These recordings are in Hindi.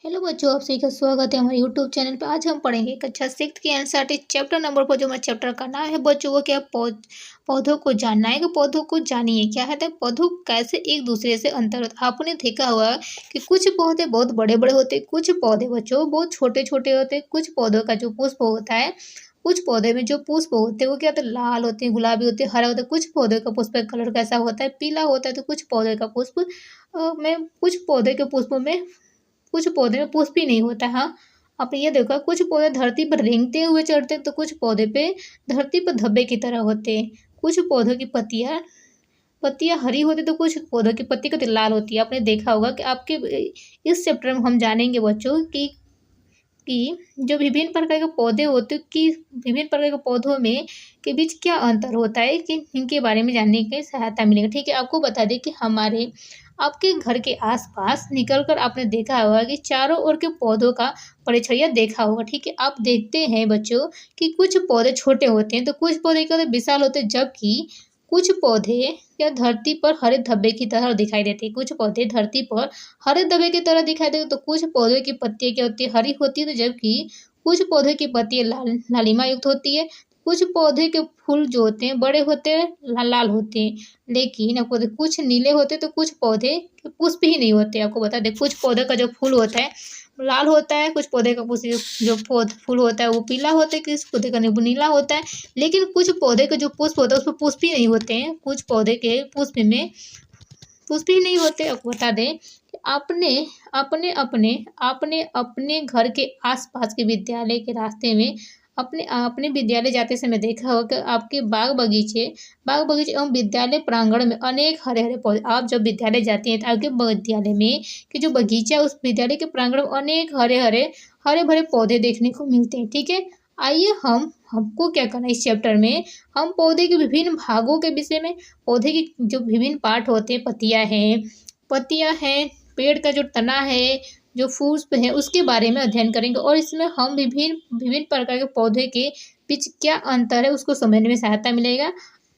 हेलो बच्चों, आप सभी का स्वागत है हमारे यूट्यूब चैनल पे। आज हम पढ़ेंगे कक्षा 6 की एनसीईआरटी चैप्टर नंबर 4। जो हमारा चैप्टर का नाम है बच्चों वो क्या पौधों को जानना है कि पौधों को जानिए। क्या है तो पौधों कैसे एक दूसरे से अंतर होता है। आपने देखा होगा कि कुछ पौधे बहुत बड़े बड़े होते हैं, कुछ पौधे बच्चों बहुत छोटे छोटे होते हैं। कुछ पौधों का जो पुष्प होता है, कुछ पौधे में जो पुष्प होते हैं वो क्या होते हैं, लाल होते हैं, गुलाबी होते हैं, हरा होता है। कुछ पौधे का पुष्प का कलर कैसा होता है, पीला होता है। तो कुछ पौधे का पुष्प में कुछ पौधे के पुष्प में कुछ पौधे में पुष्प ही नहीं होता है। हाँ, आपने ये देखा कुछ पौधे धरती पर रेंगते हुए चढ़ते हैं, तो कुछ पौधे पे धरती पर धब्बे की तरह होते हैं। कुछ पौधों की पत्तियां पत्तियां हरी होती तो कुछ पौधों की पत्ती का लाल होती है। आपने देखा होगा कि आपके इस चैप्टर में हम जानेंगे बच्चों कि जो विभिन्न प्रकार के पौधे होते हैं कि विभिन्न प्रकार के पौधों में के बीच क्या अंतर होता है, कि इनके बारे में जानने की सहायता मिलेगी। ठीक है, आपको बता दें कि हमारे आपके घर के आसपास निकलकर आपने देखा होगा कि चारों ओर के पौधों का परिचर्या देखा होगा। ठीक है, आप देखते हैं बच्चों कि कुछ पौधे छोटे होते हैं तो कुछ पौधे क्या होते हैं, विशाल होते हैं। जबकि कुछ पौधे या धरती पर हरे धब्बे की तरह दिखाई देते हैं। कुछ पौधे धरती पर हरे धब्बे की तरह दिखाई देते, तो कुछ पौधे की पत्तियां क्या होती है, हरी होती है। तो जबकि कुछ पौधे की पत्तियां लालिमा युक्त होती है। कुछ पौधे के फूल जो होते हैं बड़े होते हैं, लाल होते हैं। लेकिन आपको कुछ नीले होते हैं तो कुछ पौधे के पुष्प ही नहीं होते। आपको बता दें कुछ पौधे का जो फूल होता है लाल होता है, कुछ पौधे का पुष्प जो फूल होता है वो पीला होता है, किस पौधे का नीला होता है। लेकिन कुछ पौधे के जो पुष्प होता है उसमें पुष्प ही नहीं होते हैं। कुछ पौधे के पुष्प में पुष्प ही नहीं होते। आपको बता दें कि आपने अपने अपने आपने अपने घर के आसपास के विद्यालय के रास्ते में अपने अपने विद्यालय जाते समय देखा होगा कि आपके बाग बगीचे एवं विद्यालय प्रांगण में अनेक हरे हरे पौधे। आप जब विद्यालय जाते हैं तो आपके विद्यालय में कि जो बगीचा है उस विद्यालय के प्रांगण में अनेक हरे भरे पौधे देखने को मिलते हैं। ठीक है, आइए हमको क्या करना है इस चैप्टर में, हम पौधे के विभिन्न भागों के विषय में, पौधे की जो विभिन्न पार्ट होते हैं, पत्तियां हैं, पेड़ का जो तना है, जो पुष्प है, उसके बारे में अध्ययन करेंगे। और इसमें हम विभिन्न विभिन्न प्रकार के पौधे के बीच क्या अंतर है उसको समझने में सहायता मिलेगा।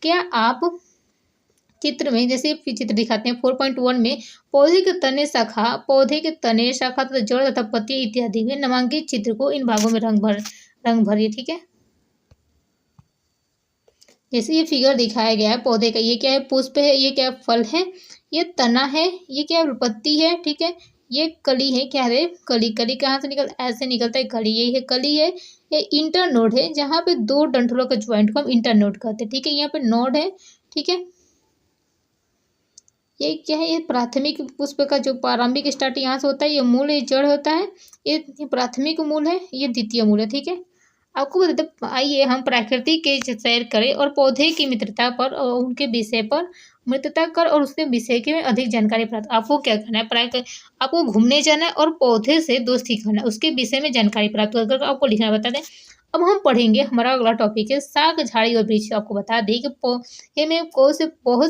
क्या आप चित्र में जैसे चित्र दिखाते हैं 4.1 में पौधे के तने शाखा तथा जड़ तथा पत्ती इत्यादि में नामांकित चित्र को इन भागों में रंग भरिए। ठीक है, जैसे ये फिगर दिखाया गया है पौधे का, ये क्या है, पुष्प है, ये क्या है, फल है, ये तना है, ये क्या है, पत्ती है। ठीक है, ये कली है, क्या है, कली। कली कहाँ से ऐसे निकलता है कली, यही है कली है। ये इंटरनोड है, जहाँ पे दो डंठलों का ज्वाइंट को हम इंटरनोड कहते हैं। ठीक है, यहाँ पे नोड है। ठीक है, ये क्या है, ये प्राथमिक पुष्प का जो प्रारंभिक स्टार्ट यहाँ से होता है, ये मूल, ये जड़ होता है। ये प्राथमिक मूल है, ये द्वितीय मूल है। ठीक है, आपको बता, आइए हम प्रकृति के सैर करें और पौधे की मित्रता पर और उनके विषय पर मित्रता कर और उसके विषय के में अधिक जानकारी प्राप्त। आपको क्या करना है, आपको घूमने जाना है और पौधे से दोस्ती करना है, उसके विषय में जानकारी प्राप्त कर आपको लिखना बता दें। अब हम पढ़ेंगे, हमारा अगला टॉपिक है शाक झाड़ी और वृक्ष। आपको बता दें कि ये में बहुत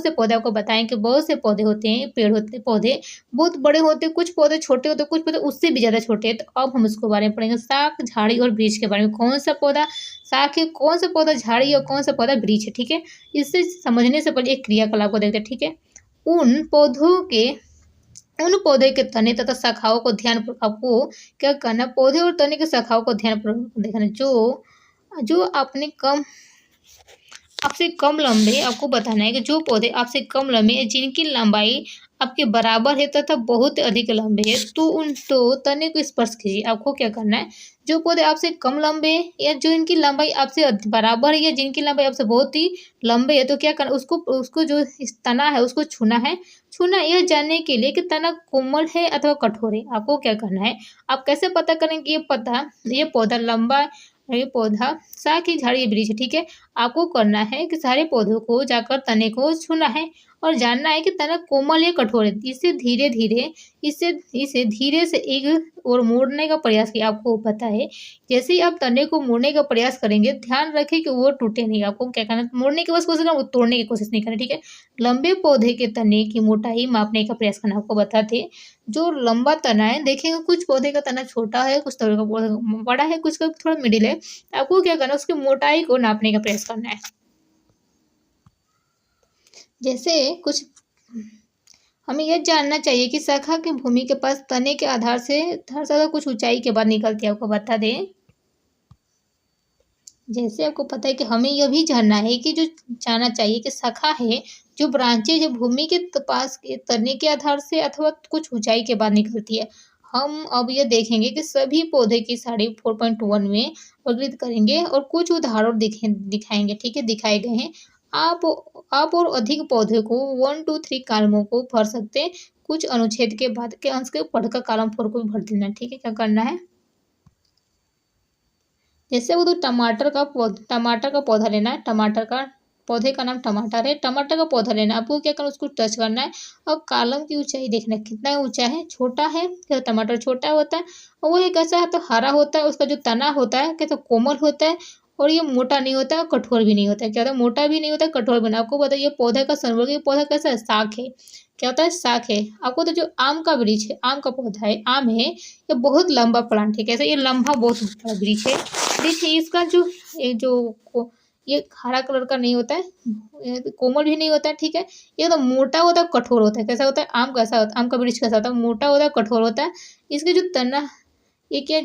से पौधे आपको बताएं कि बहुत से पौधे होते हैं, पेड़ होते हैं, पौधे बहुत बड़े होते हैं, कुछ पौधे छोटे होते हैं, कुछ पौधे उससे भी ज़्यादा छोटे हैं। तो अब हम उसके बारे में पढ़ेंगे, शाक झाड़ी और वृक्ष के बारे में। कौन सा पौधा शाक है, कौन सा पौधा झाड़ी और कौन सा पौधा वृक्ष है। ठीक है, इससे समझने से पहले एक क्रियाकलाप को देखते हैं। ठीक है, उन पौधों के उन पौधे के तने तथा शाखाओं को आपको क्या करना, पौधे और तने के शाखाओं को ध्यानपूर्वक देखना जो जो आपने कम आपसे कम लंबे, आपको बताना है कि जो पौधे आपसे कम लंबे हैं, जिनकी लंबाई आपके बराबर है तथा बहुत अधिक लंबे है, तो तने को स्पर्श कीजिए। आपको क्या करना है, जो पौधे आपसे कम लंबे हैं या जो इनकी लंबाई आपसे बराबर है या जिनकी लंबाई आपसे बहुत ही लंबे है, तो क्या करना, उसको उसको जो तना है उसको छूना यह जानने के लिए कि तना कोमल है अथवा कठोर है। आपको क्या करना है, आप कैसे पता करेंगे ये पौधा लंबा, ये पौधा शाक की झाड़ी वृक्ष। ठीक है, आपको करना है कि सारे पौधों को जाकर तने को छूना है और जानना है कि तना कोमल या कठोर है। इसे इसे धीरे से एक और मोड़ने का प्रयास किया। आपको पता है जैसे ही आप तने को मोड़ने का प्रयास करेंगे, ध्यान रखें कि वो टूटे नहीं। आपको क्या करना है, मोड़ने की बस कोशिश करना, वो तोड़ने की कोशिश नहीं करनी। ठीक है, लंबे पौधे के तने की मोटाई मापने का प्रयास करना। आपको बताते जो लंबा तना है, देखेंगे कुछ पौधे का तना छोटा है, कुछ पौधे का पौधा बड़ा है, कुछ का थोड़ा मिडिल है। आपको क्या करना है, उसकी मोटाई को नापने का प्रयास करना है। जैसे कुछ हमें यह जानना चाहिए कि शाखा की भूमि के पास तने के आधार से हर ज्यादा कुछ ऊंचाई के बाद निकलती है। आपको बता दें, जैसे आपको पता है कि हमें यह भी जानना है कि जो जानना चाहिए कि शाखा है, जो ब्रांचेज है भूमि के पास के तने के आधार से अथवा कुछ ऊंचाई के बाद निकलती है। हम अब यह देखेंगे कि सभी पौधे की साड़ी 4.1 में वर्गीकृत करेंगे और कुछ उदाहरण दिखाएंगे। ठीक है, दिखाए गए हैं। आप और अधिक पौधे को 1 2 3 कॉलमों को भर सकते हैं। कुछ अनुच्छेद के बाद के अंश के पढ़कर कॉलम 4 को भी भर देना। ठीक है, क्या करना है, जैसे वो तो टमाटर का पौधा लेना है। टमाटर का पौधे का नाम टमाटर है। टमाटर का पौधा लेना है, आपको क्या करना है, उसको टच करना है और कॉलम की ऊंचाई देखना है कितना ऊंचा है। छोटा है क्या, टमाटर छोटा होता है और वो एक ऐसा है तो हरा होता है, उसका जो तना होता है क्या तो कोमल होता है और ये मोटा नहीं होता है, कठोर भी नहीं होता है। क्या होता है, मोटा भी नहीं होता है, कठोर भी नहीं। आपको बताइए पौधे का संवर्ग, ये पौधा कैसा है, शाख है। क्या होता है, शाख है। आपको तो जो आम का वृक्ष है, आम का पौधा है, आम है, ये बहुत लंबा प्लांट है। कैसे, ये लंबा बहुत बड़ा वृक्ष है। देखिए इसका जो ये हरा कलर का नहीं होता है, ये कोमल भी नहीं होता है। ठीक है, ये तो मोटा होता है, कठोर होता है। कैसा होता है, आम कैसा होता है, आम का वृक्ष कैसा होता है, मोटा होता है, कठोर होता है। इसके जो तना, ये क्या,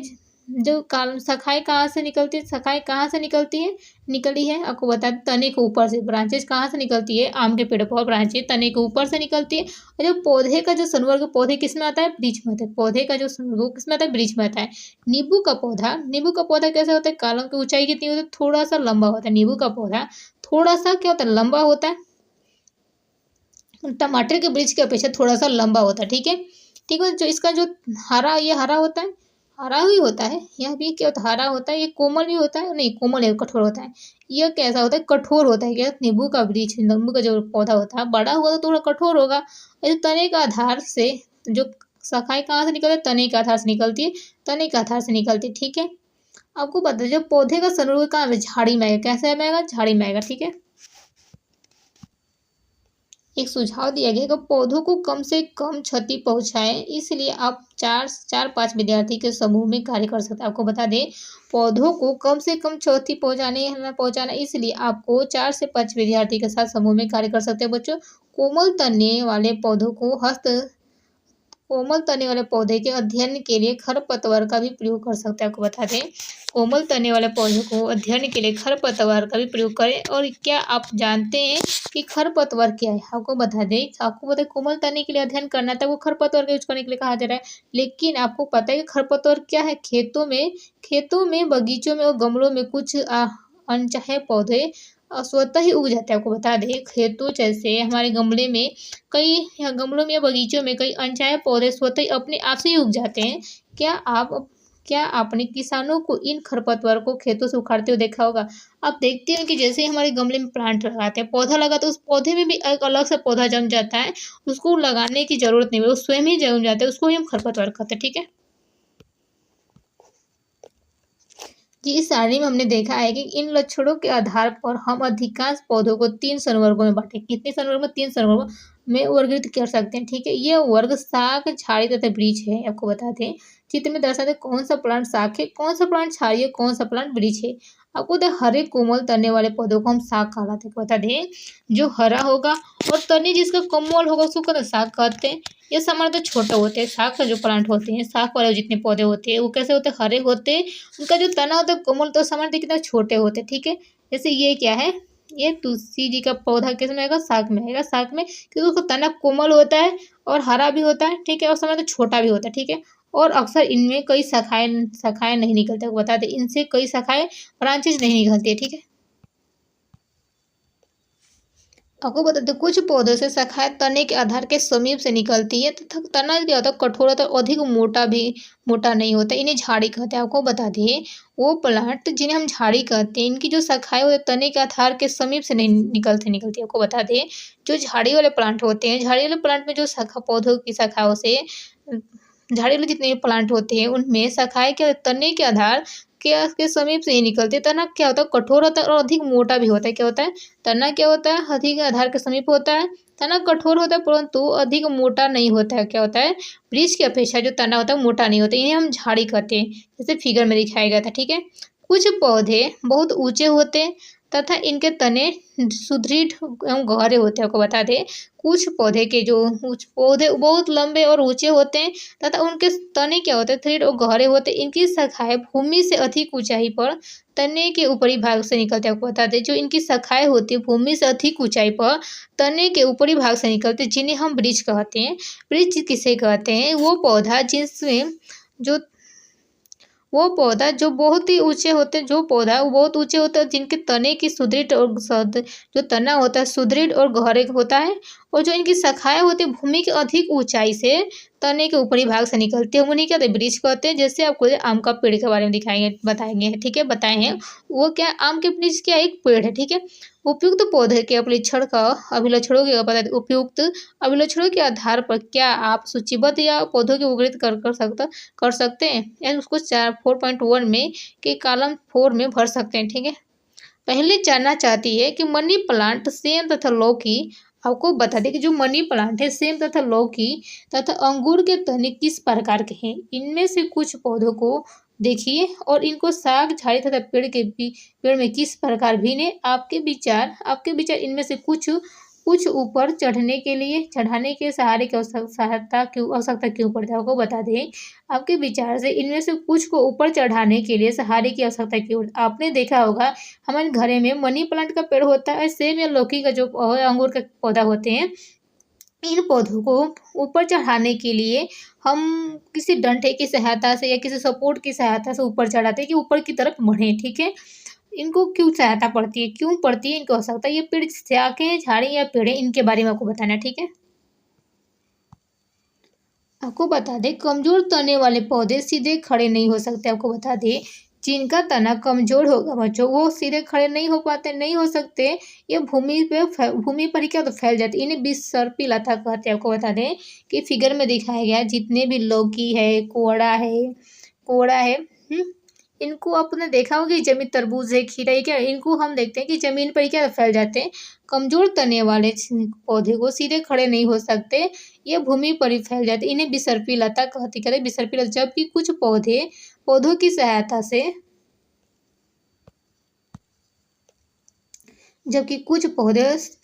जो काल शाखाएं कहाँ से निकलती है, शाखाएं कहाँ से निकलती है, निकली है आपको बता दें तने के ऊपर से। ब्रांचेज कहाँ से निकलती है, आम के पेड़ पर ब्रांचेज तने के ऊपर से निकलती है। और जो पौधे का जो संवर्ग, पौधे किस में आता है, वृक्ष में आता है। पौधे का जो संवर्ग किस में आता है, वृक्ष में आता है। नींबू का पौधा कैसा होता है, कॉलम की ऊंचाई कितनी होती है, थोड़ा सा लंबा होता है। नींबू का पौधा थोड़ा सा क्या होता है, लंबा होता है। टमाटर के वृक्ष की अपेक्षा थोड़ा सा लंबा होता है। ठीक है, ठीक है। जो इसका जो हरा, ये हरा होता है, हरा ही होता है। यह भी क्या होता है, हरा होता है। ये कोमल भी होता है, नहीं कोमल है, कठोर होता है। यह कैसा होता है, कठोर होता है। क्या, नींबू का वृक्ष, नींबू का जो पौधा होता है बड़ा होगा तो थोड़ा कठोर होगा। और तने का आधार से जो शाखाएं कहाँ से निकलती है, तने के आधार से निकलती है, तने के आधार से निकलती है। ठीक है, आपको पता है जो पौधे का संवर्ग कहाँ है, झाड़ी में आएगा। कैसे आएगा, झाड़ी में आएगा। ठीक है, एक सुझाव दिया गया कि पौधों को कम से कम क्षति पहुंचाए, इसलिए आप 4 5 विद्यार्थी के समूह में कार्य कर सकते हैं। आपको बता दें, पौधों को कम से कम क्षति पहुंचाना, इसलिए आपको 4 से 5 विद्यार्थी के साथ समूह में कार्य कर सकते हैं। बच्चों, कोमल तने वाले पौधे के अध्ययन के लिए खरपतवार का भी प्रयोग कर सकते हैं। आपको बता दें, कोमल तने वाले पौधे को अध्ययन के लिए खरपतवार का भी प्रयोग करें। और क्या आप जानते हैं कि खरपतवार क्या है, आपको बता दें कोमल तने के लिए अध्ययन करना था, वो खरपतवार का यूज करने के लिए कहा जा रहा है। लेकिन आपको पता है कि खरपतवार क्या है, खेतों में बगीचों में और गमलों में कुछ अनचाहे पौधे स्वतः ही उग जाते हैं। आपको बता दें, खेतों जैसे हमारे गमलों में या बगीचों में कई अनचाहे पौधे स्वतः ही अपने आप से ही उग जाते हैं। क्या आपने किसानों को इन खरपतवार को खेतों से उखाड़ते हुए देखा होगा। आप देखते हैं कि जैसे हमारे गमले में प्लांट लगाते हैं, पौधा लगाते हैं, उस पौधे में भी एक अलग से पौधा जम जाता है। उसको लगाने की जरूरत नहीं है, वो स्वयं ही जम जाता है, उसको ही हम खरपतवार कहते हैं। ठीक है जी, इस सारणी में हमने देखा है कि इन लक्षणों के आधार पर हम अधिकांश पौधों को 3 संवर्गों में बांटे। कितने संवर्ग में, 3 संवर्गों में वर्गीकृत कर सकते हैं। ठीक है, ये वर्ग शाख, झाड़ी तथा वृक्ष है। आपको बताते हैं, चित्र में दर्शाते हैं कौन सा प्लांट शाख है, कौन सा प्लांट झाड़ी है, कौन सा प्लांट वृक्ष है। आपको तो हरे कोमल तने वाले पौधों को हम शाख कहलाते हैं। बता दें, जो हरा होगा और तने जिसका कोमल होगा उसको कहते हैं शाख कहते हैं। ये सामान्यतः छोटे होते हैं। शाख का जो प्लांट होते हैं, शाख वाले जितने पौधे होते हैं वो कैसे होते हैं, हरे होते हैं। उनका जो तना होता है कोमल, तो सामान्यतः कितने छोटे होते हैं। ठीक है, जैसे ये क्या है, ये तुलसी जी का पौधा किस में आएगा, शाख में आएगा। शाख में क्योंकि उसका तना कोमल होता है और हरा भी होता है। ठीक है, और सामान्यतः छोटा भी होता है। ठीक है, और अक्सर इनमें कई शाखाएं नहीं निकलती। बता दें, इनसे कई शाखाएं, ब्रांचेज नहीं निकलती है। ठीक है, आपको बताते हैं, कुछ पौधों से शाखाएं तने के आधार के समीप से निकलती है तथा तना क्या होता है, कठोर होता है, अधिक मोटा नहीं होता। इन्हें झाड़ी कहते हैं। आपको बता दें, वो प्लांट जिन्हें हम झाड़ी कहते हैं, इनकी जो शाखाएं होती है तने के आधार के समीप से नहीं निकलती। आपको बता दें, जो झाड़ी वाले प्लांट होते हैं, झाड़ी वाले प्लांट में जो शाखा, पौधों की शाखाओं से, झाड़ी वाले जितने भी प्लांट होते हैं उनमें शाखाएं क्या, तने के आधार के समीप से ही निकलते हैं। तना क्या होता है, कठोर होता है और अधिक मोटा भी होता है। क्या होता है, तना क्या होता है, अधिक आधार के समीप होता है। तना कठोर होता है परंतु अधिक मोटा नहीं होता है। क्या होता है, वृक्ष की अपेक्षा जो तना होता है मोटा नहीं होता। इन्हें हम झाड़ी कहते हैं, जैसे फिगर में दिखाया गया था। ठीक है, कुछ पौधे बहुत ऊंचे होते हैं तथा इनके तने सुदृढ़ एवं गहरे होते हैं। आपको बता दें कुछ पौधे के जो पौधे बहुत लंबे और ऊंचे होते हैं तथा उनके तने क्या होते हैं दृढ़ और गहरे होते हैं। इनकी शाखाएं भूमि से अधिक ऊंचाई पर तने के ऊपरी भाग से निकलते हैं। आपको बता दें जो इनकी शाखाएं होती है भूमि से अधिक ऊंचाई पर तने के ऊपरी भाग से निकलते हैं, जिन्हें हम वृक्ष कहते हैं। वृक्ष किसे कहते हैं? वो पौधा जिसमें जो वो पौधा जो बहुत ही ऊंचे होते हैं, जो पौधा वो बहुत ऊंचे होते हैं, जिनके तने की सुदृढ़ और जो तना होता है सुदृढ़ और गहरे होता है, और जो इनकी शाखाएं होती है भूमि की अधिक ऊंचाई से तने के ऊपरी भाग से निकलती है, उन्हें क्या वृक्ष कहते हैं। जैसे आपको आम का पेड़ के बारे में दिखाएंगे बताएंगे, ठीक है, बताए हैं। वो क्या आम के वृक्ष क्या एक पेड़ है, ठीक है। उपयुक्त पौधे के अभिलक्षण का अभिलक्षणों के बता उपयुक्त अभिलक्षणों के आधार पर क्या आप सूचीबद्ध या पौधों की वर्गीकृत कर सकते हैं, यानी उसको 4.1 में के कॉलम 4 में भर सकते हैं, ठीक है। पहले जानना चाहती है कि मनी प्लांट, सेम तथा लौकी। आपको बता दें कि जो मनी प्लांट है, सेम तथा लौकी तथा अंगूर के तने किस प्रकार के हैं। इनमें से कुछ पौधों को देखिए और इनको साग झाड़ी तथा पेड़ में किस प्रकार भिन्न। आपके विचार इनमें से कुछ ऊपर चढ़ाने के सहारे की आवश्यकता क्यों पड़ती है। आपको बता दें आपके विचार से इनमें से कुछ को ऊपर चढ़ाने के लिए सहारे की आवश्यकता क्यों। आपने देखा होगा हमारे घर में मनी प्लांट का पेड़ होता है, सेम या लौकी का जो अंगूर का पौधा होते हैं, इन पौधों को ऊपर चढ़ाने के लिए हम किसी डंडे की सहायता से या किसी सपोर्ट की सहायता से ऊपर चढ़ाते हैं कि ऊपर की तरफ बढ़े, ठीक है। इनको क्यों सहायता पड़ती है, क्यों पड़ती है, इनको आवश्यकता। ये पेड़ शाखें झाड़ी या पेड़ इनके बारे में आपको बताना, ठीक है। आपको बता दें कमजोर तने वाले पौधे सीधे खड़े नहीं हो सकते। आपको बता दें जिनका तना कमजोर होगा बच्चों वो सीधे खड़े नहीं हो पाते, नहीं हो सकते। ये भूमि पर ही क्या तो फैल जाते, इन्हें बिसर्पी लता कहते हैं। आपको बता दें कि फिगर में दिखाया गया जितने भी लौकी है, कोहड़ा है, इनको आपने देखा होगा कि जमीन तरबूज है, खीरा है, क्या इनको हम देखते हैं कि जमीन पर ही क्या फैल जाते हैं। कमजोर तने वाले पौधे को सीधे खड़े नहीं हो सकते, ये भूमि पर ही फैल जाते, इन्हें बिसर्पी लता कहते हैं, बिसर्पी लता। जबकि कुछ पौधों की सहायता से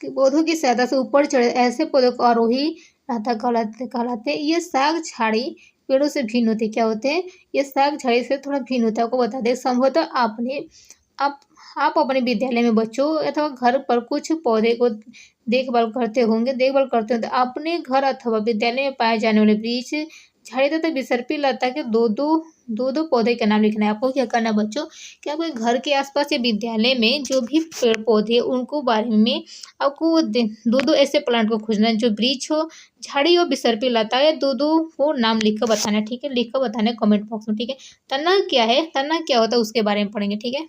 पौधों की सहायता से ऊपर चढ़े ऐसे पौधों को आरोही लता कहलाते हैं। ये साग झाड़ी पेड़ों से भिन्न होते क्या होते हैं, ये साग झाड़ी से थोड़ा भिन्न होता है। आपको बता दें संभवतः आप अपने विद्यालय में बच्चों अथवा घर पर कुछ पौधे को देखभाल करते होंगे तो अपने घर अथवा विद्यालय में पाए जाने वाले वृक्ष, झाड़ी तथा बिसर्पी लता के दो पौधे के नाम लिखना है। आपको क्या करना है बच्चों कि आपके घर के आसपास या विद्यालय में जो भी पेड़ पौधे उनको बारे में आपको दो ऐसे प्लांट को खोजना है जो वृक्ष हो, झाड़ी और बिसर्पी लता है, दो वो नाम लिखकर बताना, ठीक है। लिखकर बताना है कमेंट बॉक्स में, ठीक है। तना क्या है, तना क्या होता है उसके बारे में पढ़ेंगे, ठीक है।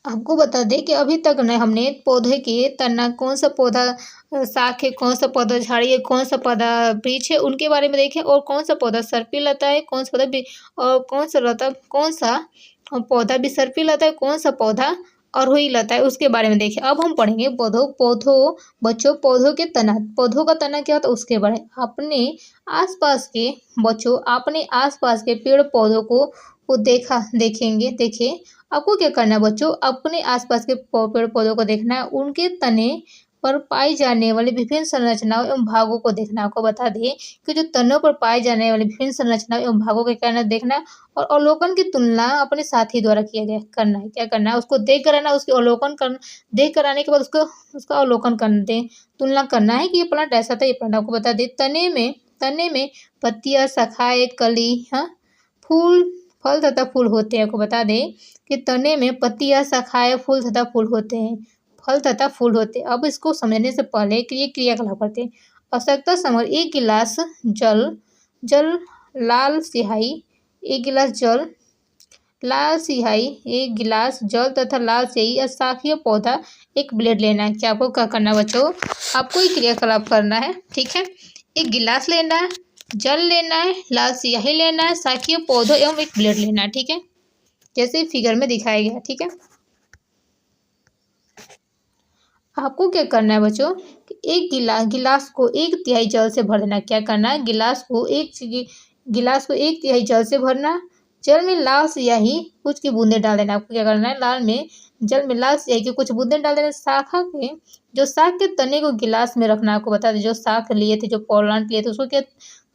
आपको बता दें कि अभी तक न हमने पौधे के तना कौन सा पौधा शाख है, कौन सा पौधा झाड़ी है, कौन सा पौधा वृक्ष है उनके बारे में देखें, और कौन सा पौधा सर्पी लता है, कौन सा पौधा और कौन सा पौधा बिसर्पी लता है, कौन सा पौधा अरोही लता है उसके बारे में देखें। अब हम पढ़ेंगे पौधों के तना, पौधों का तना क्या होता है उसके बारे में। अपने आसपास के पेड़ पौधों को देखें। आपको क्या करना है बच्चों, अपने आसपास के पेड़ पौधों को देखना है, उनके तने पर पाई जाने वाली विभिन्न संरचनाओं एवं भागों को देखना। आपको बता दें कि जो तनों पर पाए जाने वाली विभिन्न संरचनाओं एवं भागों के करना देखना, और अवलोकन की तुलना अपने साथी द्वारा करना है। क्या करना है, उसको देख कर आना, उसके अवलोकन कर देख कर आने के बाद उसका अवलोकन करना दें, तुलना करना है कि ये प्लांट ऐसा था, ये प्लांट। आपको बता दें तने में पत्तियां, शाखाएं, कली, फल तथा फूल होते हैं। आपको बता दें कि तने में पत्तियां, शाखाएं, फूल तथा फूल होते हैं। अब इसको समझने से पहले कि ये क्रियाकलाप करते हैं। आवश्यकता समझ 1 गिलास जल लाल स्याही 1 गिलास जल, लाल स्याही 1 गिलास जल तथा लाल स्याही या शाखीय पौधा 1 ब्लेड लेना है। क्या आपको क्या करना है बच्चों, आपको ये क्रियाकलाप करना है, ठीक है। 1 गिलास लेना है, जल लेना है, लाल स्याही लेना है, शाखीय पौधों एवं 1 ब्लेड लेना है, ठीक है, जैसे फिगर में दिखाया गया, ठीक है। आपको क्या करना है बच्चों, एक गिलास को 1/3 जल से भर देना। क्या करना है, गिलास को 1/3 जल से भरना, जल में लाल स्याही कुछ की बूंदे डाल देना। आपको क्या करना है, जल में लाल स्याही की कुछ बूंदे डाल देना। शाख के तने को गिलास में रखना। आपको बता दें, जो शाख लिए थे, जो प्लांट लिए थे, उसको क्या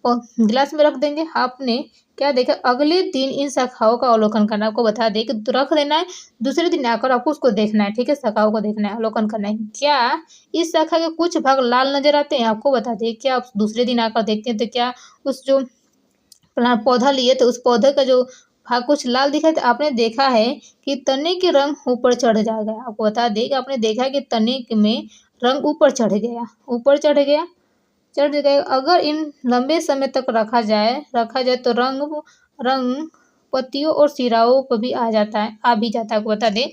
गिलास में रख देंगे। आपने क्या देखा, अगले दिन इन शाखाओं का अवलोकन करना। आपको बता दें कि रख देना है, दूसरे दिन आकर आपको उसको देखना है। ठीक है, शाखाओं को देखना है, अवलोकन करना है। क्या इस शाखा के कुछ भाग लाल नजर आते हैं? आपको बता दें, क्या आप दूसरे दिन आकर देखते हैं तो क्या उस जो पौधा लिए थे, उस पौधे का जो भाग कुछ लाल दिखा था? आपने देखा है कि तने के रंग ऊपर चढ़ जाएगा। आपको बता दें कि आपने देखा कि तने में रंग ऊपर चढ़ गया। अगर इन लंबे समय तक रखा जाए तो रंग पत्तियों और सिराओं पर भी आ जाता है, आ भी जाता है। आपको बता दें,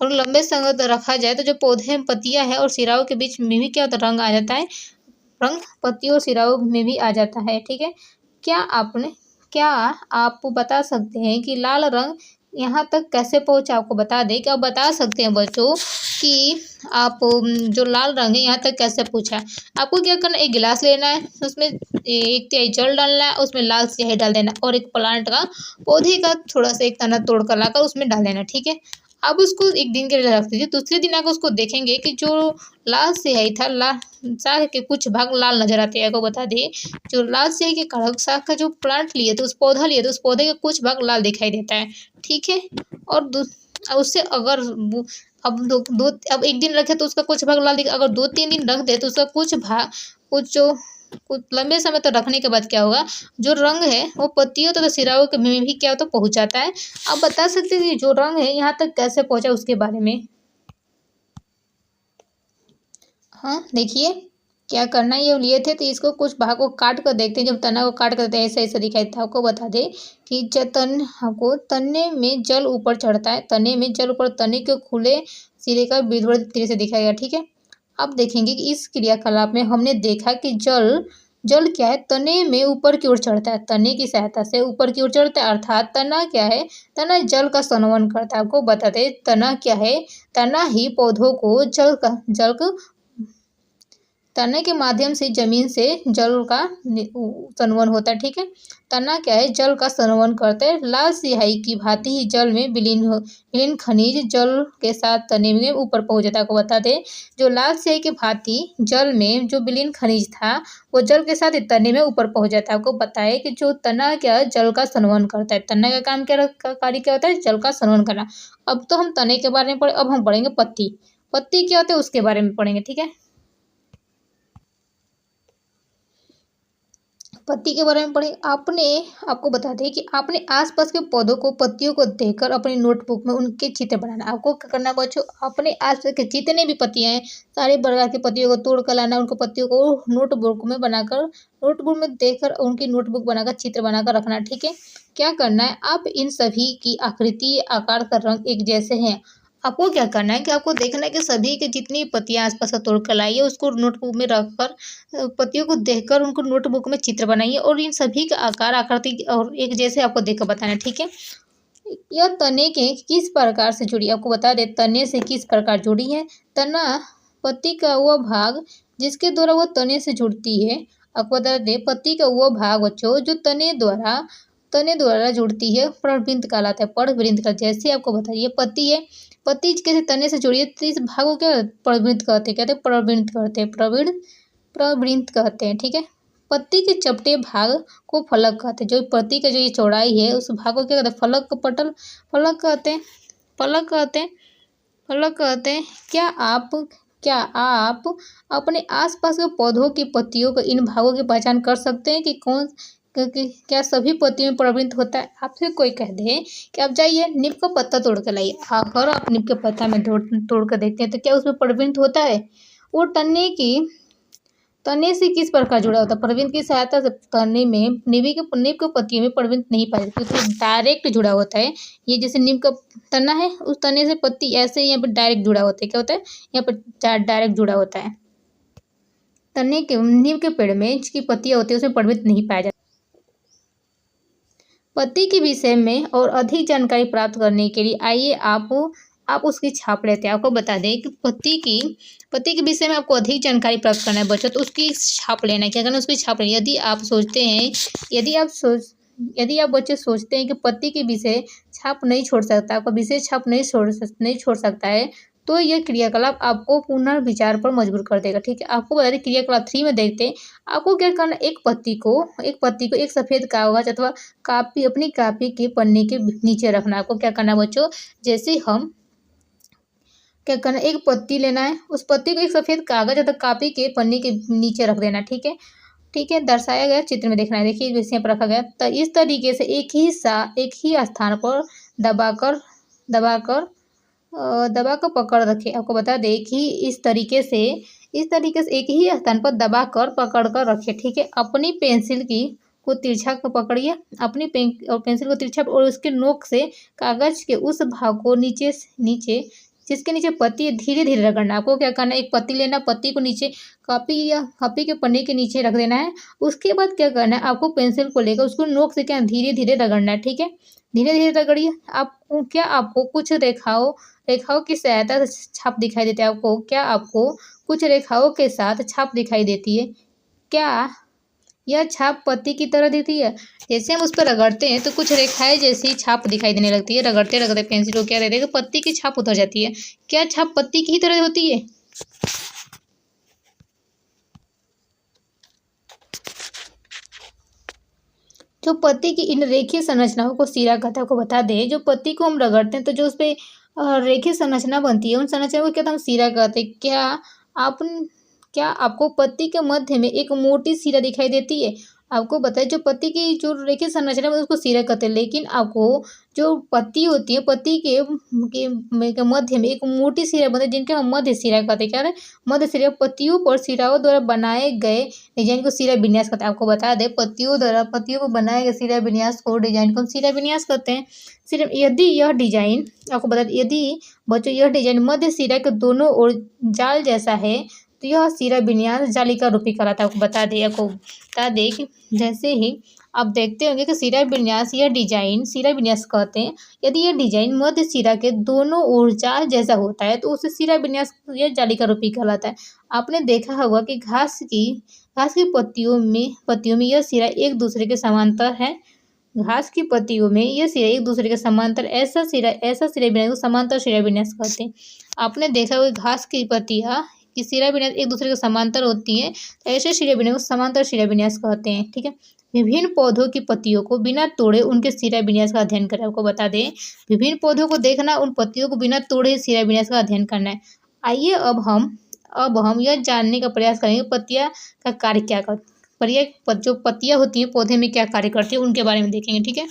और लंबे समय तक रखा जाए तो जो पौधे में पत्तियां है और सिराओं के बीच में भी क्या होता है, रंग आ जाता है। रंग पत्तियों और सिराओं में भी आ जाता है। ठीक है, क्या आप बता सकते हैं कि लाल रंग यहाँ तक कैसे पहुंचा? आपको बता दें कि आप बता सकते हैं बच्चों कि आप जो लाल रंग है यहाँ तक कैसे पहुंचा। आपको क्या करना है, एक गिलास लेना है, उसमें 1/3 जल डालना है, उसमें लाल स्याही डाल देना और एक प्लांट का पौधे का थोड़ा सा एक तना तोड़ कर लाकर उसमें डाल देना। ठीक है, अब उसको एक दिन के लिए रख दीजिए। दूसरे दिन आकर उसको देखेंगे कि जो लाल स्याही था, शाख के कुछ भाग लाल नजर आते हैं। आपको बता दें, जो लाल स्याही के कारण शाख का जो प्लांट लिए थे, उस पौधे के कुछ भाग लाल दिखाई देता है। ठीक है, और उससे अगर अब एक दिन रखे तो उसका कुछ भाग लाल दिखा, अगर 2-3 दिन रख दे तो उसका कुछ लंबे समय तक रखने के बाद क्या होगा, जो रंग है वो पत्तियों तथा सिराओं के में भी क्या होता है, पहुंच जाता है। आप बता सकते हैं कि जो रंग है यहाँ तक कैसे पहुंचा, उसके बारे में। हाँ, देखिए क्या करना है, ये लिए थे तो इसको कुछ भाग को काट कर देखते हैं। जब तना को काट कर देखते हैं, ऐसा ऐसा दिखाई था। आपको बता दें कि तने में जल ऊपर चढ़ता है, तने के खुले सिरे का विधुवत तीर से दिखाया गया। ठीक है, अब देखेंगे कि इस क्रियाकलाप में हमने देखा कि जल क्या है, तने में ऊपर की ओर चढ़ता है, तने की सहायता से ऊपर की ओर चढ़ता है। अर्थात तना क्या है, तना जल का संवहन करता है। आपको बता दें, तना क्या है, तना ही पौधों को तने के माध्यम से जमीन से जल का संवहन होता है। ठीक है, तना क्या है, जल का संवहन करते हैं। लाल स्याही की भांति ही जल में विलीन खनिज जल के साथ तने में ऊपर पहुंच जाता है। को बता दें, जो लाल स्याही की भांति जल में जो विलीन खनिज था, वो जल के साथ तने में ऊपर पहुंच जाता है। आपको बताए कि जो तना क्या जल का संवहन करता है, तना का काम कार्य क्या होता है, जल का संवहन करना। अब तो हम तने के बारे में पढ़े, अब हम पढ़ेंगे पत्ती क्या होता है उसके बारे में पढ़ेंगे। ठीक है, पत्ती के बारे में पढ़े। आपको बता दें कि आपने आसपास के पौधों को, पत्तियों को देखकर अपनी नोटबुक में उनके चित्र बनाना। आपको क्या करना है बच्चों, अपने आसपास के जितने भी पत्तियां हैं, सारे प्रकार की पत्तियों को तोड़ कर लाना, उनको पत्तियों को नोटबुक में देखकर उनकी नोटबुक बनाकर चित्र बनाकर रखना। ठीक है, क्या करना है, आप इन सभी की आकृति, आकार का रंग एक जैसे हैं। आपको क्या करना है कि आपको देखना है कि सभी के जितनी पत्तियां आसपास से तोड़ कर लाइए, उसको नोटबुक में रखकर पत्तियों को देखकर उनको नोटबुक में चित्र बनाइए और इन सभी का आकार, आकृति और एक जैसे आपको देखकर बताना है। ठीक है, यह तने के किस प्रकार से जुड़ी, आपको बता दें तने से किस प्रकार जुड़ी है। तना पत्ती का वह भाग जिसके द्वारा वह तने से जुड़ती है। आपको बता दें, पत्ती का वह भाग बच्चों जो तने द्वारा जुड़ती है, पर्णवृंत कहलाता है। पर्णवृंत का, जैसे आपको बताइए पत्ती है, पत्ती कैसे तने से जुड़ी है, तो इस भाग को क्या पर्णवृंत कहते हैं, प्रवृंत कहते हैं। ठीक है, पत्ती के चपटे भाग को फलक कहते हैं। जो पत्ती का जो ये चौड़ाई है, उस भाग को क्या कहते हैं, फलक कहते हैं। फलक कहते हैं। क्या आप अपने आसपास के पौधों की पत्तियों को, इन भागों की पहचान कर सकते हैं कि क्या सभी पत्तियों में प्रवृत्त होता है? आपसे कोई कह दे कि आप जाइए नीम का पत्ता तोड़ कर लाइए, अगर आप नीम के पत्ता में तोड़ कर देखते हैं तो क्या उसमें प्रवृत्त होता है? वो तने से किस प्रकार जुड़ा होता है? प्रवृत्त की सहायता से तने में नीम के पत्तियों में प्रवृत्त नहीं पाया जाता, क्योंकि डायरेक्ट जुड़ा होता है। ये जैसे नीम का तना है, उस तने से पत्ती ऐसे यहाँ पे डायरेक्ट जुड़ा होता है। क्या होता है, यहाँ पर डायरेक्ट जुड़ा होता है। नीम के पेड़ में जिसकी पत्तियां होती है उसमें प्रवृत्त नहीं पाया जाता। पत्ती के विषय में और अधिक जानकारी प्राप्त करने के लिए आइए आप उसकी छाप लेते हैं। आपको बता दें कि पत्ती के विषय में आपको अधिक जानकारी प्राप्त करना है बच्चों, तो उसकी छाप लेना है। क्या करना है, उसकी छाप लेना। यदि आप यदि आप बच्चे सोचते हैं कि पति के विषय छाप नहीं छोड़ सकता, आपका विशेष छाप नहीं छोड़ सकता है, तो यह क्रियाकलाप आपको पुनर्विचार पर मजबूर कर देगा, ठीक है। आपको बता दें क्रियाकलाप 3 में देखते हैं, आपको क्या करना है, एक पत्ती को एक सफ़ेद कागज़ अथवा अपनी कॉपी के पन्ने के नीचे रखना है। आपको क्या करना है बच्चों, जैसे हम क्या करना है, एक पत्ती लेना है, उस पत्ती को एक सफ़ेद कागज़ अथवा कॉपी के पन्ने के नीचे रख देना, ठीक है। ठीक है, दर्शाया गया चित्र में देखना है। देखिए जैसे यहाँ पर रखा गया, तो इस तरीके से एक ही स्थान पर दबाकर दबाकर दबाकर पकड़ रखें। आपको बता दें कि इस तरीके से एक ही स्थान पर दबाकर पकड़ कर रखें, ठीक है। अपनी पेंसिल को तिरछा को पकड़िए, पेंसिल को तिरछा और उसके नोक से कागज के उस भाग को नीचे जिसके नीचे पत्ती धीरे धीरे रगड़ना। आपको क्या करना है, एक पत्ती लेना, पत्ती को नीचे कॉपी के पन्ने के नीचे रख देना है। उसके बाद क्या करना है, आपको पेंसिल को लेकर उसको नोक से क्या धीरे धीरे रगड़ना है, ठीक है। धीरे धीरे रगड़िए। आपको कुछ रेखाओं की सहायता से छाप दिखाई देती है? आपको कुछ रेखाओं के साथ छाप दिखाई देती है? क्या यह छाप पत्ती की तरह दिखती है? जैसे हम उस पर रगड़ते हैं तो कुछ रेखाएं जैसी छाप दिखाई देने लगती है। रगड़ते रगड़ते पेंसिल को क्या रहता है कि पत्ती की छाप उतर जाती है। क्या छाप पत्ती की ही तरह होती है? जो पत्ती की इन रेखीय संरचनाओं को सिरा कहते हैं। आपको बता दें, जो पत्ती को हम रगड़ते हैं तो जो उसपे रेखीय संरचना बनती है, उन संरचनाओं को क्या हम सिरा कहते हैं। आप क्या आपको पत्ती के मध्य में एक मोटी सिरा दिखाई देती है? आपको बताएं, जो पत्ती की जो रेखीय संरचना है उसको सिरा कहते हैं, लेकिन आपको जो पत्ती होती है, पत्ती के मध्य में एक मोटी सिरा बनती है जिनके हम मध्य सिरा कहते हैं। क्या है? मध्य सिरा। पत्तियों पर सिराओं द्वारा बनाए गए डिजाइन को सिरा विन्यास कहते हैं। आपको बता दें, पत्तियों को बनाए गए सिरा विन्यास को डिजाइन को हम सिरा विन्यास कहते हैं। सिर्फ यदि यह डिजाइन आपको बता दें, यदि बच्चों यह डिजाइन मध्य सिरा के दोनों ओर जाल जैसा है तो यह सिरा विन्यास जालिका रूपी कहलाता है। आपको बता दें कि जैसे ही आप देखते होंगे कि सिरा विन्यास सिरा विन्यास कहते हैं। यदि यह डिजाइन मध्य सिरा के दोनों ओर जाल जैसा होता है तो उसे सिरा विन्यास या जालिका रूपी कहलाता है। आपने देखा होगा कि घास की पत्तियों में यह सिरा एक दूसरे के समांतर है। घास की पत्तियों में यह सिरा एक दूसरे के समांतर ऐसा सिरा विन्यास को समांतर सिरा विन्यास कहते हैं। आपने देखा होगा घास की पत्तियां कि सिरा विन्यास एक दूसरे के समांतर होती हैं, तो ऐसे सिरा विन्यास को समांतर सिरा विन्यास कहते हैं, ठीक है। विभिन्न पौधों की पत्तियों को बिना तोड़े उनके सिरा विन्यास का अध्ययन करें। आपको बता दें, विभिन्न पौधों को देखना, उन पत्तियों को बिना तोड़े सिरा विन्यास का अध्ययन करना है। आइए अब हम यह जानने का प्रयास करेंगे पत्तियां का कार्य क्या कर जो पत्तियां होती हैं पौधे में क्या कार्य करती है उनके बारे में देखेंगे, ठीक है।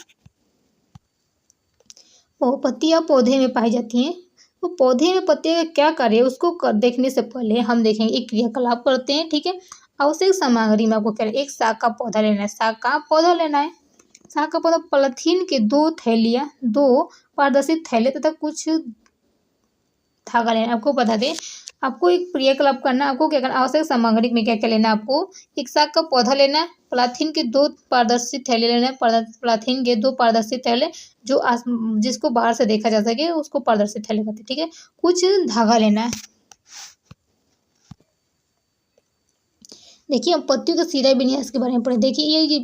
पत्तियां पौधे में पाई जाती हैं, तो पौधे में पत्तियां का क्या कार्य है उसको देखने से पहले हम देखेंगे एक क्रियाकलाप करते हैं, ठीक है। आवश्यक सामग्री में आपको क्या है, एक साग का पौधा लेना है। साग का पौधा पॉलीथीन के 2 पारदर्शी थैले तथा कुछ धागा लेना है। आपको बता दें, आपको एक क्रियाकलाप करना, आपको क्या करना, आवश्यक सामग्री में क्या क्या लेना है। आपको एक साग का पौधा लेना है, पॉलीथीन के 2 पारदर्शी थैले लेना है, पॉलीथीन के 2 पारदर्शी थैले जिसको बाहर से देखा जा सके उसको पारदर्शी थैले कहते हैं, ठीक है। कुछ धागा लेना है। देखिए, हम पत्तियों के सिरा विन्यास के बारे में पढ़े। देखिए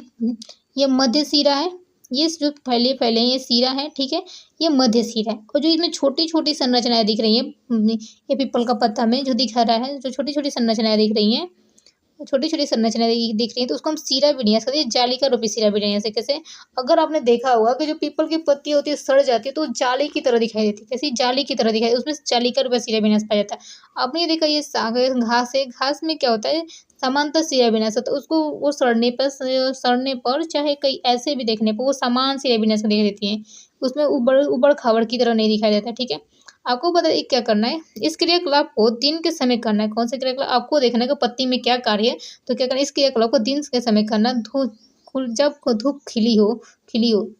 ये मध्य सिरा है, ये जो फैले ये सिरा है, ठीक है। ये मध्य सिरा है, और जो इसमें छोटी छोटी संरचनाएं दिख रही हैं, ये पीपल का पत्ता में जो दिखा रहा है, जो छोटी छोटी संरचनाएं दिख रही हैं, तो उसको हम सिरा विन्यास कहते हैं। जालिका रूपी सिरा विन्यास है। कैसे? अगर आपने देखा होगा कि जो पीपल की पत्ती होती है सड़ जाती है तो जाली की तरह दिखाई देती है। कैसी? जाली की तरह दिखाई, उसमें जालिका रूपी सिरा विन्यास पाया जाता है। आपने ये देखा, ये साग है, घास है, घास में क्या होता है, समांतर सिरा विन्यास होता है। उसको वो सड़ने पर चाहे कई ऐसे भी देखने पर वो समान सिरा विन्यास दिखाई देती है, उसमें उबड़ खाबड़ की तरह नहीं दिखाई देता, ठीक है। आपको पता है क्या करना है, इस क्रियाकलाप को दिन के समय करना है। कौन सा क्रियाकलाप? आपको देखना है कि पत्ती में क्या कार्य है, तो क्या करना है, इस क्रियाकलाप को दिन के समय करना, जब धूप खिली हो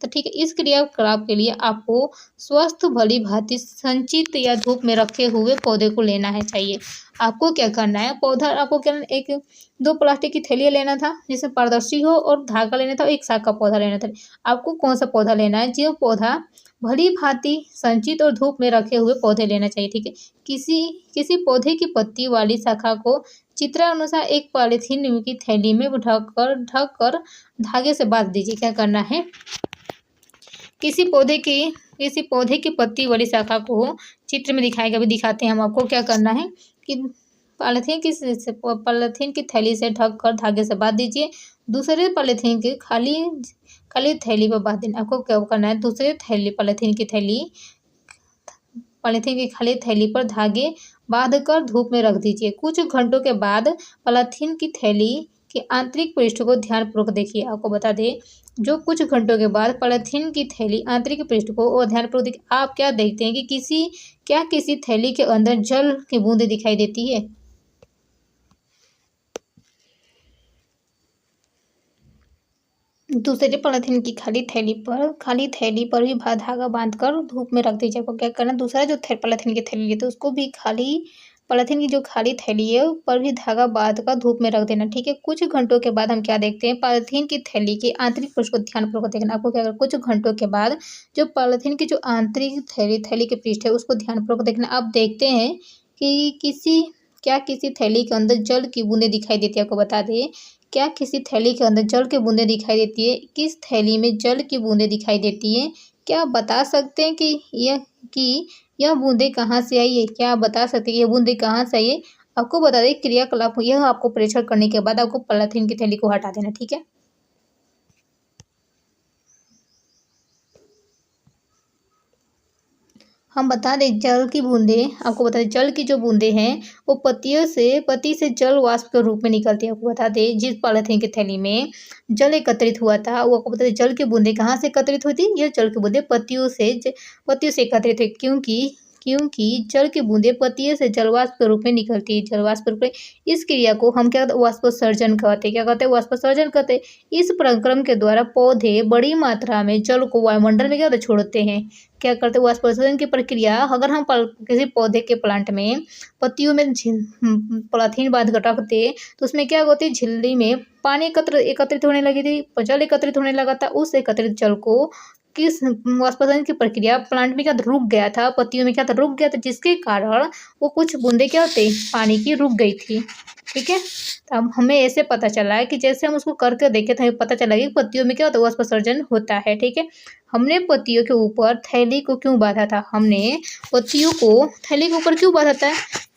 तो ठीक है। इस क्रियाकलाप के लिए आपको स्वस्थ भली भांति संचित या धूप में रखे हुए पौधे को लेना है चाहिए। आपको क्या करना है, पौधा आपको क्या, एक 2 प्लास्टिक की थैलियाँ लेना था जिसमें पारदर्शी हो, और धागा लेना था, और एक साग का पौधा लेना था। आपको कौन सा पौधा लेना है, जो पौधा भली भांति संचित और धूप में रखे हुए पौधे लेना चाहिए, ठीक है। किसी किसी पौधे की पत्ती वाली शाखा को चित्रानुसार एक पॉलीथीन की थैली में ढक कर धागे से बांध दीजिए। क्या करना है, किसी पौधे की पत्ती वाली शाखा को चित्र में दिखाएगा, अभी दिखाते हैं हम आपको। क्या करना है कि पॉलीथीन की थैली से ढक कर धागे से बांध दीजिए। दूसरे पॉलीथीन की खाली खाली थैली पर बांध देना। आपको क्या करना है, दूसरे पॉलीथीन की खाली थैली पर धागे बांधकर धूप में रख दीजिए। कुछ घंटों के बाद पॉलीथीन की थैली के आंतरिक पृष्ठ को ध्यानपूर्वक देखिए। आपको बता दें, जो कुछ घंटों के बाद पॉलीथीन की थैली आंतरिक पृष्ठ को और ध्यानपूर्वक देखिए, आप क्या देखते हैं कि किसी थैली के अंदर जल की बूंदें दिखाई देती है। दूसरे पॉलीथीन की खाली थैली पर भी धागा बांधकर धूप में रख दीजिए। आपको क्या करना है, दूसरा जो पॉलीथीन की थैली लेते हैं उसको भी पॉलीथीन की जो खाली थैली है उस पर भी धागा बांधकर धूप में रख देना, ठीक है। कुछ घंटों के बाद हम क्या देखते हैं, पॉलीथीन की थैली के आंतरिक पृष्ठ को ध्यानपूर्वक देखना। आपको क्या करना, कुछ घंटों के बाद जो पॉलीथीन की जो आंतरिक थैली के पृष्ठ है उसको ध्यानपूर्वक देखना। आप देखते हैं कि किसी थैली के अंदर जल की बूंदें दिखाई देती है। आपको बता दें, क्या किसी थैली के अंदर जल की बूंदें दिखाई देती है, किस थैली में जल की बूंदें दिखाई देती हैं। क्या आप बता सकते हैं कि यह बूंदें कहाँ से आई है, क्या आप बता सकते हैं यह बूंदें कहाँ से आई है। आपको बता दें क्रियाकलाप, यह आपको परीक्षण करने के बाद आपको पॉलीथीन की थैली को हटा देना, ठीक है। हम बता दें, आपको बता दें जल की जो बूंदें हैं वो पत्ती से जल वाष्प के रूप में निकलती है। आपको बता दें, जिस पॉलीथीन की थैली में जल एकत्रित हुआ था वो आपको बता दें जल की बूंदें कहाँ से एकत्रित हुई थी, ये जल की बूंदें पत्तियों से एकत्रित हुई, क्योंकि जल की बूंदें पत्तियों से जलवाष्प के रूप में निकलती है। जलवाष्प के रूप में इस क्रिया को हम क्या वाष्पोत्सर्जन कहते हैं। क्या कहते हैं, वाष्पोत्सर्जन कहते हैं। इस प्रक्रम के द्वारा पौधे बड़ी मात्रा में जल को वायुमंडल में क्या छोड़ते हैं। क्या करते हैं, वाष्पोत्सर्जन की प्रक्रिया, अगर हम किसी पौधे के प्लांट में पत्तियों में पॉलीथीन बांध कर रखते तो उसमें क्या होती है, झिल्ली में पानी एकत्रित होने लगी थी, जल एकत्रित होने लगा था। उस एकत्रित जल को किस वाष्पोत्सर्जन की प्रक्रिया प्लांट में क्या रुक गया था, पत्तियों में क्या था रुक गया था, जिसके कारण वो कुछ बूंदें क्या होते पानी की रुक गई थी, ठीक है। तो अब हमें ऐसे पता चला है कि जैसे हम उसको करके देखे तो हमें पता चला कि पत्तियों में क्या होता है, वाष्पोत्सर्जन होता है, ठीक है। हमने पत्तियों के ऊपर थैली को क्यों बांधा था, थैली के ऊपर क्यों बांधा था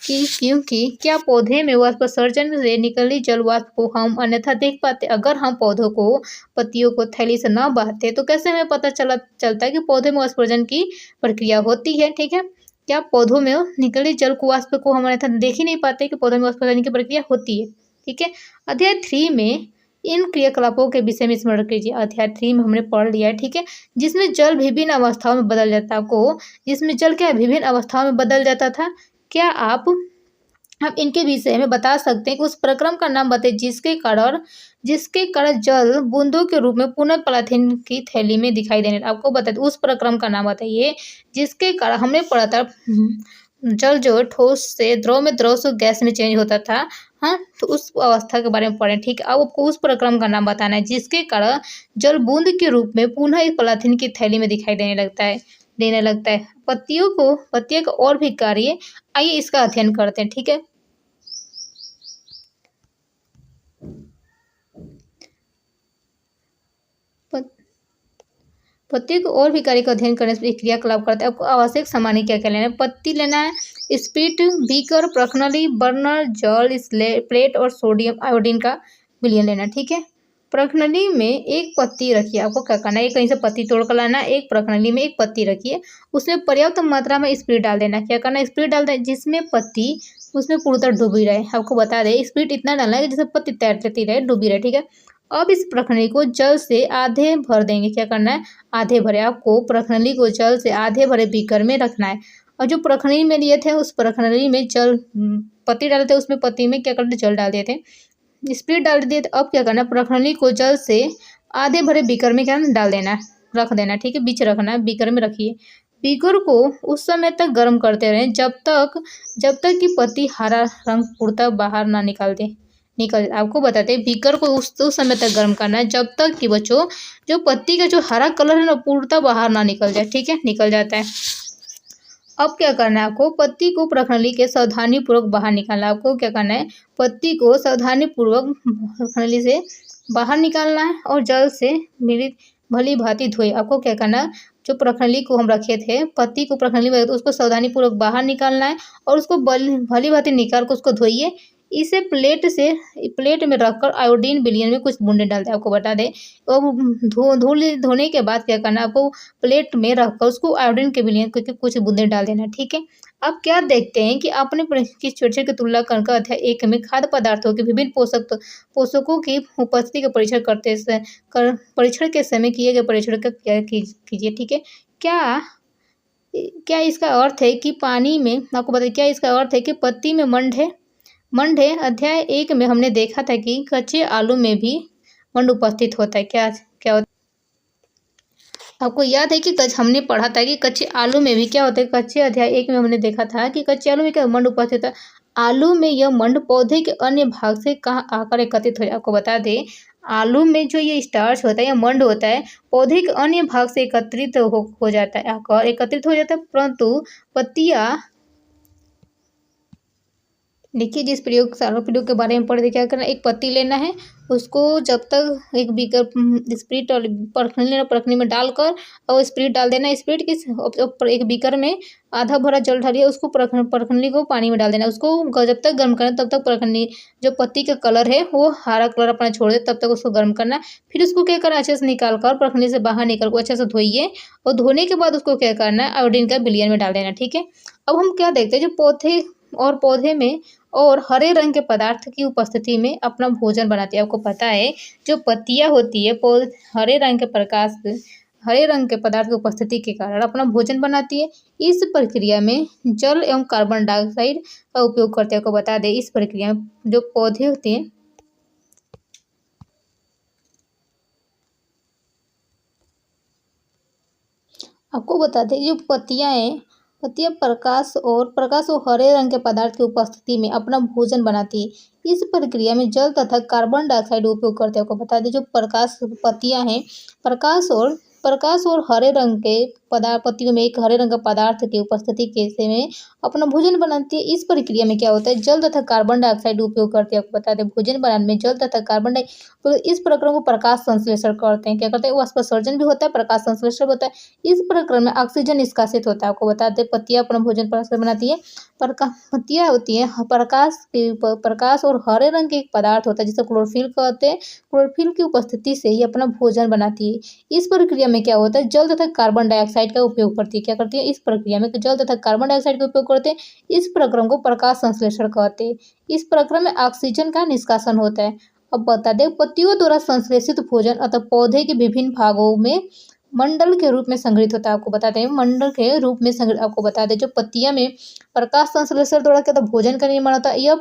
क्योंकि क्या पौधे में वाष्पोत्सर्जन से निकली जल वाष्प को हम अन्यथा देख पाते। अगर हम पत्तियों को थैली से न बांधते तो कैसे हमें पता चलता है कि पौधे में वाष्पोत्सर्जन की प्रक्रिया होती है, ठीक है। क्या पौधों में निकले जल वाष्प को हम अन्यथा देख ही नहीं पाते कि पौधों में वाष्पोत्सर्जन की प्रक्रिया होती है, ठीक है। अध्याय 3 में इन क्रियाकलापों के विषय में स्मरण कीजिए। अध्याय 3 में हमने पढ़ लिया है, ठीक है। जिसमें जल विभिन्न अवस्थाओं में बदल जाता जिसमें जल क्या विभिन्न अवस्थाओं में बदल जाता था। क्या आप इनके विषय में बता सकते हैं कि उस प्रक्रम का नाम बताइए जिसके कारण जल बूंदों के रूप में पुनः पॉलीथीन की थैली में दिखाई देने। आपको बताइए उस प्रक्रम का नाम बताइए जिसके कारण हमने पढ़ा था जल जो ठोस से द्रव से गैस में चेंज होता था। हाँ, तो उस अवस्था के बारे में पढ़ें, ठीक है। अब आपको उस प्रक्रम का नाम बताना है जिसके कारण जल बूंद के रूप में पुनः एक पॉलीथीन की थैली में दिखाई देने लगता है। पत्तियों का और भी कार्य, आइए इसका अध्ययन करते हैं, ठीक है। पत्तियों को और भी कार्य का अध्ययन करने से क्रियाकलाप करते हैं। आपको आवश्यक सामान्य क्या क्या लेना है, पत्ती लेना है, स्पिट, बीकर, प्रखनली, बर्नर, जल, प्लेट और सोडियम आयोडीन का विलयन लेना, ठीक है। प्रखनली में एक पत्ती रखिए। आपको क्या करना है, कहीं से पत्ती तोड़ कर लाना, एक प्रखनली में एक पत्ती रखिए, उसमें पर्याप्त मात्रा में स्पिरिट डाल देना। क्या करना है, स्पिरिट डाल देना जिसमें पत्ती उसमें पूरी तरह डूबी रहे। आपको बता दें स्पिरिट इतना डालना है जिससे पत्ती तैरती रहे, डूबी रहे, ठीक है। अब इस प्रखनली को जल से आधे भर देंगे। क्या करना है, आधे भरे। आपको प्रखनली को जल से आधे भरे बीकर में रखना है। और जो प्रखनली में लिए थे उस प्रखनली में जल पत्ती डाले थे, उसमें पत्ती में क्या करते जल डाल दिए थे, स्पिरिट डाल दिए। तो अब क्या करना, प्रखनली को जल से आधे भरे बीकर में क्या डाल देना, रख देना, ठीक है। बीच रखना है, बीकर में रखिए। बीकर को उस समय तक गर्म करते रहें जब तक कि पत्ती हरा रंग पूर्णतः बाहर ना निकल आपको बताते हैं बीकर को उस समय तक गर्म करना है जब तक कि बच्चों जो पत्ती का जो हरा कलर है ना पूर्णतः बाहर ना निकल जाए। ठीक है, निकल जाता है। अब क्या करना है आपको, पत्ती को प्रखंडली के सावधानी पूर्वक बाहर निकालना है। आपको क्या करना है, पत्ती को सावधानी पूर्वक प्रखंडली से बाहर निकालना है और जल से भली भांति धोए। आपको क्या करना है, जो प्रखंडली को हम रखे थे, पत्ती को प्रखंडली में उसको सावधानी पूर्वक बाहर निकालना है और उसको भली भांति निकाल कर उसको धोइए। इसे प्लेट में रखकर आयोडीन विलयन में कुछ बूंदे डालते हैं। आपको बता दें, धोने के बाद क्या करना है, आपको प्लेट में रखकर उसको आयोडीन के विलयन के कुछ बूंदे डाल देना। ठीक है, अब क्या देखते हैं कि आपने किस चर्चा की तुलना कर अध्याय 1 में खाद्य पदार्थों के विभिन्न पोषकों की उपस्थिति का परीक्षण के समय किए गए परीक्षण का क्या कीजिए। ठीक है, क्या इसका अर्थ है कि पानी में, आपको बताइए क्या इसका अर्थ है कि पत्ती में मंड है। अध्याय 1 में हमने देखा था कि कच्चे आलू में भी मंड उपस्थित होता है। क्या होता है, आपको याद है कि हमने पढ़ा था कि कच्चे आलू में भी क्या होता है। कच्चे अध्याय 1 में हमने देखा था कि कच्चे आलू में क्या मंड उपस्थित है। आलू में यह मंड पौधे के अन्य भाग से कहाँ आकर एकत्रित हो जाए। आपको बता दें, आलू में जो ये स्टार्च होता है या मंड होता है पौधे के अन्य भाग से एकत्रित हो जाता है, आकर एकत्रित हो जाता है। परंतु पत्तियां, देखिए जिस प्रयोग के बारे में पढ़े थे, क्या करना, एक पत्ती लेना है, उसको जब तक एक बीकर स्प्रिट और परखनी लेना, परखनी में डालकर और स्प्रिट डाल देना। स्प्रिट एक बीकर में आधा भरा जल डालिए, उसको परखनी को पानी में डाल देना। उसको जब तक गर्म करना तब तक परखनी जो पत्ती का कलर है वो हरा कलर अपना छोड़ दे, तब तक उसको गर्म करना। फिर उसको क्या करना, अच्छे से निकाल कर परखनी से बाहर निकल को अच्छे से धोइए और धोने के बाद उसको क्या करना है, आयोडीन का विलयन में डाल देना। ठीक है, अब हम क्या देखते हैं, जो पौधे में और हरे रंग के पदार्थ की उपस्थिति में अपना भोजन बनाती है। आपको पता है जो पत्तियां होती है हरे रंग के पदार्थ की उपस्थिति के कारण अपना भोजन बनाती है। इस प्रक्रिया में जल एवं कार्बन डाइऑक्साइड का उपयोग करते हैं। आपको बता दें, इस प्रक्रिया में जो पौधे होते हैं, आपको बता दें जो पत्तियां प्रकाश और हरे रंग के पदार्थ की उपस्थिति में अपना भोजन बनाती है। इस प्रक्रिया में जल तथा कार्बन डाइऑक्साइड उपयोग करते हैं। आपको बता दें, जो पत्तियां हैं प्रकाश और हरे रंग के पत्तियों में एक हरे रंग का पदार्थ की उपस्थिति के में अपना भोजन बनाती है। इस प्रक्रिया में क्या होता है, जल तथा कार्बन डाइऑक्साइड उपयोग करते हैं। आपको बता दें, भोजन बनाने में जल तथा कार्बन डाइऑक्साइड, इस प्रक्रिया को प्रकाश संश्लेषण करते हैं। क्या करते हैं, वाष्पसर्जन भी होता है, प्रकाश संश्लेषण होता है। इस प्रक्रिया में ऑक्सीजन निष्कासित होता है। आपको बता दें, पत्तियां अपना भोजन बनाती है। पत्तियां होती है प्रकाश और हरे रंग के पदार्थ होता है जिसे क्लोरोफिल कहते हैं। क्लोरोफिल की उपस्थिति से ही अपना भोजन बनाती है। इस प्रक्रिया में क्या होता है, जल तथा कार्बन डाइऑक्साइड का उपयोग करती है। क्या करती है, इस प्रक्रिया में जल तथा कार्बन डाइऑक्साइड का उपयोग करते हैं। इस प्रक्रम को प्रकाश संश्लेषण कहते हैं। इस प्रक्रम में ऑक्सीजन का निष्कासन होता है। अब बता दें, पत्तियों द्वारा संश्लेषित भोजन अतः पौधे के विभिन्न भागों में मंडल के रूप में संग्रहित होता है। आपको बताते हैं, मंडल के रूप में संग्रहित। आपको बता दें, जो पत्तियां में प्रकाश संश्लेषण द्वारा क्या होता है, भोजन का निर्माण होता है। यह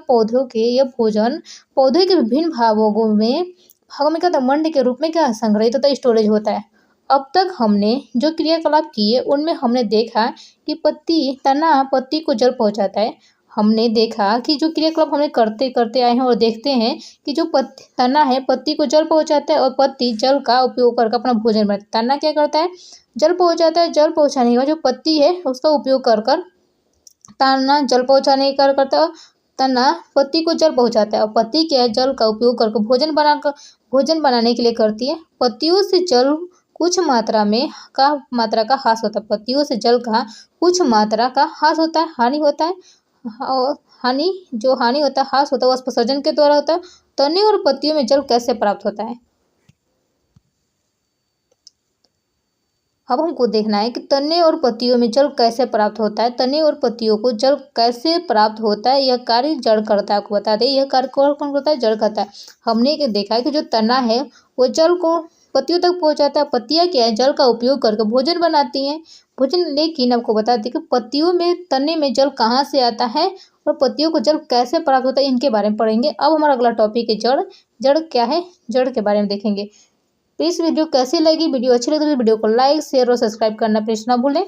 भोजन पौधे के विभिन्न भागों में क्या होता है, मंड के रूप में क्या संग्रहित होता है, स्टोरेज होता है। अब तक हमने जो क्रियाकलाप किए उनमें हमने देखा कि तना पत्ती को जल पहुंचाता है। हमने देखा कि जो क्रियाकलाप हमने करते करते आए हैं और देखते हैं कि जो तना है पत्ती को जल पहुंचाता है और पत्ती जल का उपयोग करके अपना भोजन बनाता है। तना क्या करता है, जल पहुंचाता है। जल पहुंचाने के बाद जो पत्ती है उसका उपयोग कर तना जल पहुंचाने का करता है। तना पत्ती को जल पहुंचाता है और पत्ती क्या है, जल का उपयोग करके भोजन बनाने के लिए करती है। पत्तियों से जल कुछ मात्रा का ह्रास होता है। पत्तियों से जल का कुछ मात्रा का ह्रास होता है, हानि होता है। और हानि होता है, ह्रास होता है, वाष्पसर्जन के द्वारा होता है। तने और पत्तियों में जल कैसे प्राप्त होता है, अब हमको देखना है कि तने और पत्तियों में जल कैसे प्राप्त होता है। तने और पत्तियों को जल कैसे प्राप्त होता है, यह कार्य जड़ करता है। आपको बता दें, यह कार्य कौन करता है, जड़ करता है। हमने देखा है कि जो तना है वो जल को पत्तियों तक पहुंचाता है। पत्तियां क्या है, जल का उपयोग करके भोजन बनाती हैं। लेकिन आपको बता दें कि पत्तियों में तने में जल कहाँ से आता है और पत्तियों को जल कैसे प्राप्त होता है, इनके बारे में पढ़ेंगे। अब हमारा अगला टॉपिक है जड़ क्या है, जड़ के बारे में देखेंगे। तो इस वीडियो कैसी लगी, वीडियो अच्छी लगी तो वीडियो को लाइक शेयर और सब्सक्राइब करना प्लीज ना भूलें।